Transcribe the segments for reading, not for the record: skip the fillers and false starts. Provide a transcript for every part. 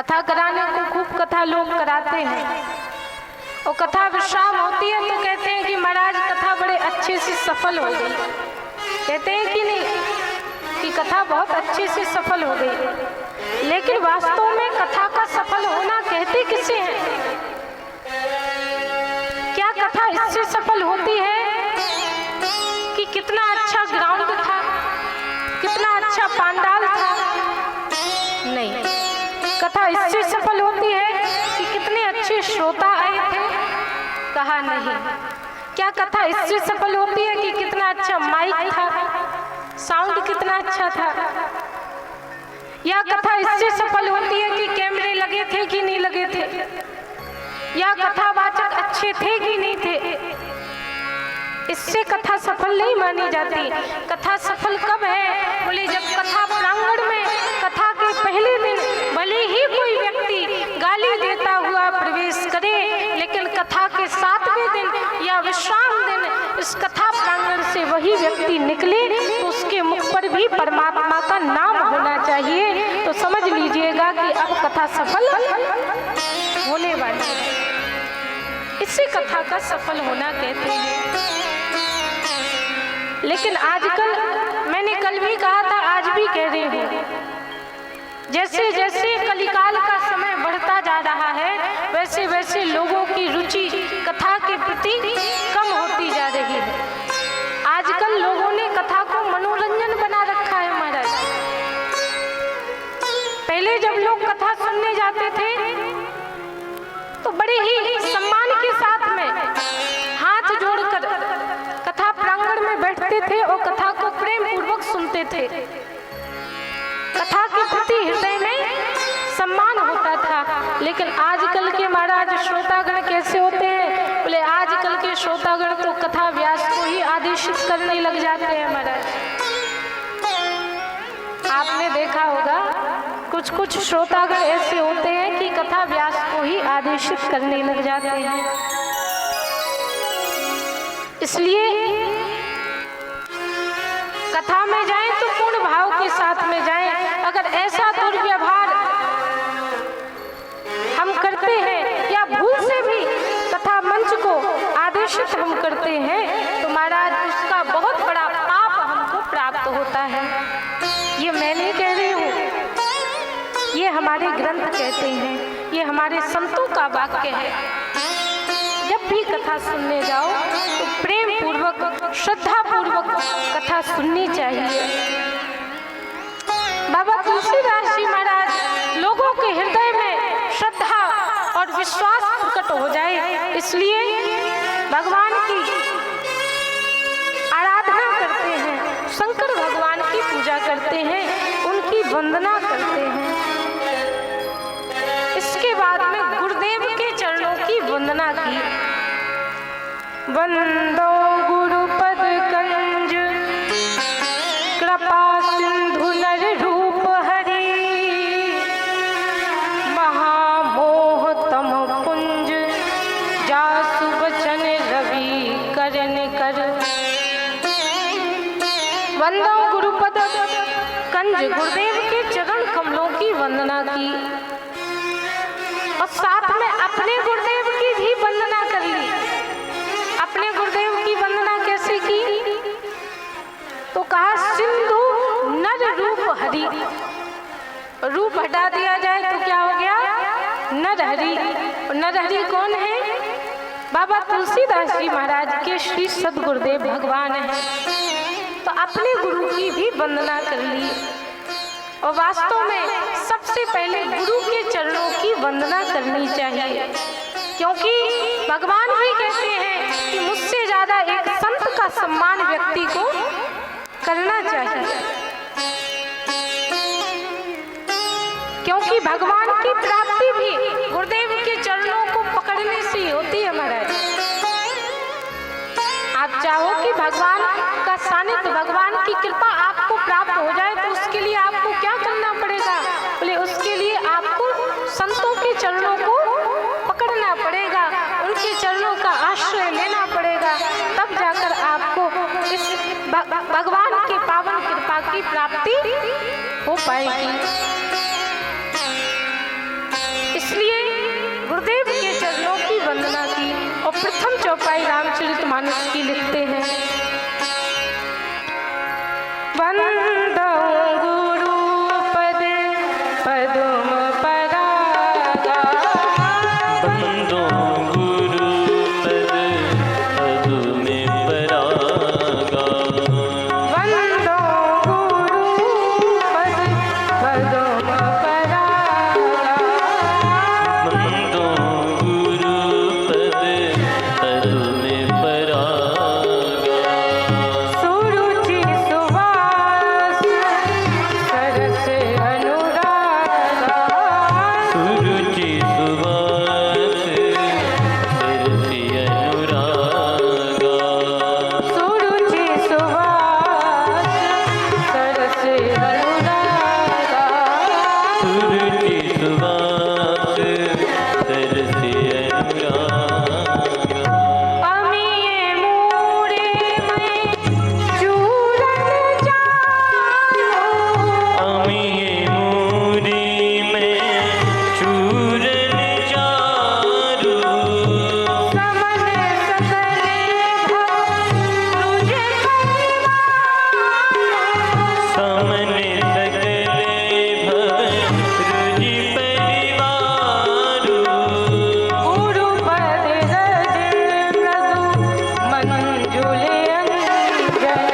कथा कराने को खूब कथा लोग कराते हैं, और कथा विश्राम होती है तो कहते हैं कि महाराज कथा बड़े अच्छे से सफल हो गई। कहते हैं कि नहीं कि कथा बहुत अच्छे से सफल हो गई, लेकिन वास्तव में कथा का सफल होना कहते किसे हैं? क्या कथा इससे सफल होती है कि कितना अच्छा ग्राउंड था, कितना अच्छा पंडाल था? नहीं, कथा इससे सफल होती है कि कितने अच्छे श्रोता आए थे? कहा नहीं। क्या कथा इससे सफल होती है कि कितना अच्छा माइक था, साउंड कितना अच्छा था? या कथा इससे सफल होती है कि कैमरे लगे थे कि नहीं लगे थे, या कथावाचक अच्छे थे कि नहीं थे? इससे कथा सफल नहीं मानी जाती। कथा सफल कब है? बोले जब कथा प्रांगण में कथा के पहले दिन भले ही कोई व्यक्ति गाली देता हुआ प्रवेश करे, लेकिन कथा के 7वें दिन या विश्राम दिन इस कथा प्रांगण से वही व्यक्ति निकले तो उसके मुख पर भी परमात्मा का नाम होना चाहिए। तो समझ लीजिएगा कि अब कथा सफल होने वाली है। इसी कथा का सफल होना कहते हैं। लेकिन आजकल, मैंने कल भी कहा था, आज भी कह रही हूँ, जैसे जैसे कलिकाल का समय बढ़ता जा रहा है, वैसे वैसे लोगों की रुचि कथा के प्रति कम होती जा रही है। आजकल लोगों ने कथा को मनोरंजन बना रखा है महाराज। पहले जब लोग कथा सुनने जाते थे तो बड़े ही सम्मान के साथ में हाथ जोड़कर कथा प्रांगण में बैठते थे और कथा को प्रेम पूर्वक सुनते थे। कथा के प्रति हृदय में सम्मान होता था। लेकिन आजकल के महाराज श्रोतागण कैसे होते हैं? बोले आजकल के श्रोतागण तो कथा व्यास को ही आदेशित करने लग जाते हैं महाराज। आपने देखा होगा कुछ कुछ श्रोतागण ऐसे होते हैं कि कथा व्यास को ही आदेशित करने लग जाते हैं। इसलिए कथा में जाएं तो पूर्ण भाव के साथ में जाएं। अगर ऐसा दुर्व्यवहार हम करते हैं या भूल से भी कथा मंच को आदेशित हम करते हैं तो महाराज उसका बहुत बड़ा पाप हमको प्राप्त होता है। ये मैं नहीं कह रही हूँ, ये हमारे ग्रंथ कहते हैं, ये हमारे संतों का वाक्य है। जब भी कथा सुनने जाओ तो प्रेम पूर्वक, श्रद्धा पूर्वक कथा सुननी चाहिए। बाबा तुलसीदास जी महाराज लोगों के हृदय में श्रद्धा और विश्वास प्रकट हो जाए, इसलिए भगवान की आराधना करते हैं, शंकर भगवान की पूजा करते हैं, उनकी वंदना करते हैं। इसके बाद में गुरुदेव के चरणों की वंदना की। वंदो गुरुपद कंज कृपा सिंधु नर रूप हरि, महामोह तम पुंज जासु बचन रवि करन कर। वंदो गुरुपद कंज, गुरुदेव के चरण कमलों की वंदना की और साथ में अपने गुरुदेव की भी वंदना कर ली। अपने गुरुदेव की वंदना कैसे की? तो कहा सिंधु नर रूप हरि। रूप हटा दिया जाए तो क्या हो गया? नर हरि। और नर हरि कौन है? बाबा तुलसीदास जी महाराज के श्री सदगुरुदेव भगवान हैं। तो अपने गुरु की भी वंदना कर ली। और वास्तव में सबसे पहले गुरु के चरणों की वंदना करनी चाहिए, क्योंकि भगवान भी कहते हैं कि मुझसे ज्यादा एक संत का सम्मान व्यक्ति को करना चाहिए, क्योंकि भगवान की प्राप्ति भी गुरुदेव के चरणों को पकड़ने से ही होती है महाराज। आप चाहो कि भगवान का सानिध्य, भगवान की कृपा आपको प्राप्त हो जाए तो उसके लिए आपको क्या करना पड़ेगा? बोले उसके लिए आपको संतों के चरणों को पकड़ना पड़ेगा, उनके चरणों का आश्रय लेना पड़ेगा, तब जाकर आपको इस भगवान के पावन कृपा की प्राप्ति हो पाएगी। प्रथम चौपाई रामचरितमानस की लिखते हैं। वंदो गुरु पद पदुम परागा, वंदो गुरु पद पदुम परागा, वंदो गुरु पद पदुम परागा, वंदो गुरु पद पदुम परागा, सुरुचि सुवास सरस अनुरागा, सुरुचि सुवास सरसि अनुरागा, सुरुचि सुवास सरस अनुरागा, सुरुचि सुवास सरसि अनुरागा, अमिये मूरे में चूरन जानो, अमिये मूरी में चूरन चारू, समन सकले भव रुझे परिवार, समन सकले भव रुचि परिवारु, गुरु पद रज मृदु मंजुल अंजन,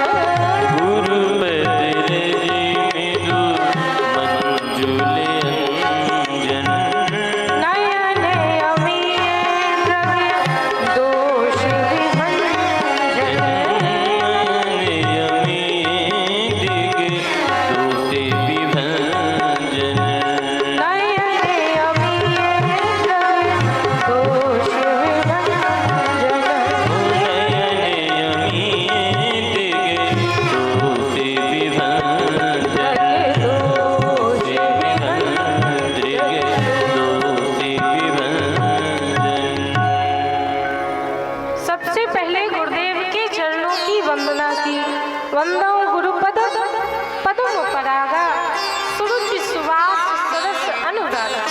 गुरु पद रजि मृदु मंजुल अंजन, नयन अमिये द्रव्य दोष विभंजन, यमी दिग दोषे विभंजन, नयन अमिये द्रव्य दोष विभंजन, नयन यमी दिग दोषे विभंजन, दोषे विभंजन। सबसे पहले गुरुदेव के चरणों की वंदना की। वंदो गुरुपद पदुम परागा, सुरुचि सुवास सरस अनुरागा।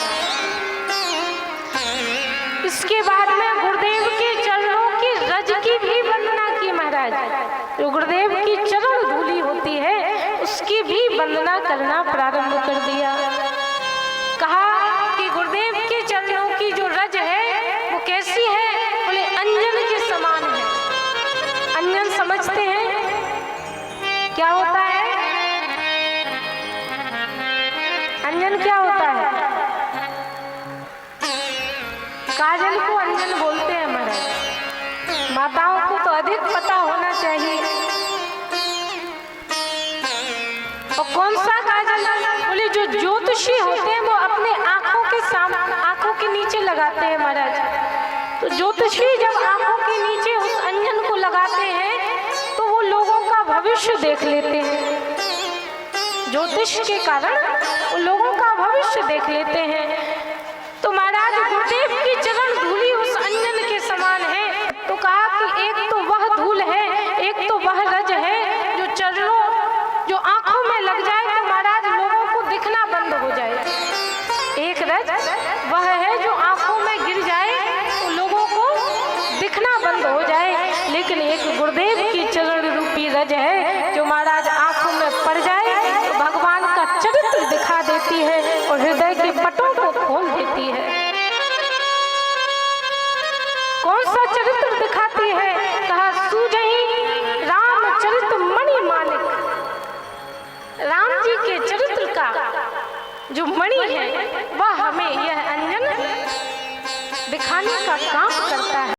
इसके बाद में गुरुदेव के चरणों की रज की भी वंदना की महाराज। जो गुरुदेव की चरण धूली होती है उसकी भी वंदना करना प्रारंभ कर दिया। कहा कि गुरुदेव के चरणों की जो रज है वो कैसी है? बोले अंजन के समान है। अंजन समझते हैं क्या होता है? अंजन क्या होता है? काजल को अंजन बोलते हैं महाराज। माताओं को तो अधिक पता होना चाहिए। और कौन सा काजल? बोले जो ज्योतिषी होते हैं वो अपने आंखों के सामने, आंखों के नीचे लगाते हैं महाराज। तो ज्योतिषी जब आंखों के नीचे उस अंजन को लगाते हैं तो वो लोगों का भविष्य देख लेते हैं। ज्योतिष के कारण वो लोगों का भविष्य देख लेते हैं। तो महाराज गुरुदेव की चरण धूली उस अंजन के समान है। तो कहा कि एक तो वह धूल है, एक तो वह रज है जो चरणों, जो आंखों में लग जाए तो महाराज लोगों को दिखना बंद हो जाए। एक रज वह है जो आंखों में गिर जाए तो लोगों को दिखना बंद हो जाए। लेकिन एक गुरुदेव की चरण रूपी रज है जो महाराज आंखों में पड़ जाए तो भगवान का चरित्र दिखा देती है और हृदय के पटों को खोल देती है। कौन सा चरित्र दिखाती है? कहा सूझहि रामचरित मणि मालिक। राम जी के चरित्र का जो मणि है वह हमें यह अंजन दिखाने का काम करता है।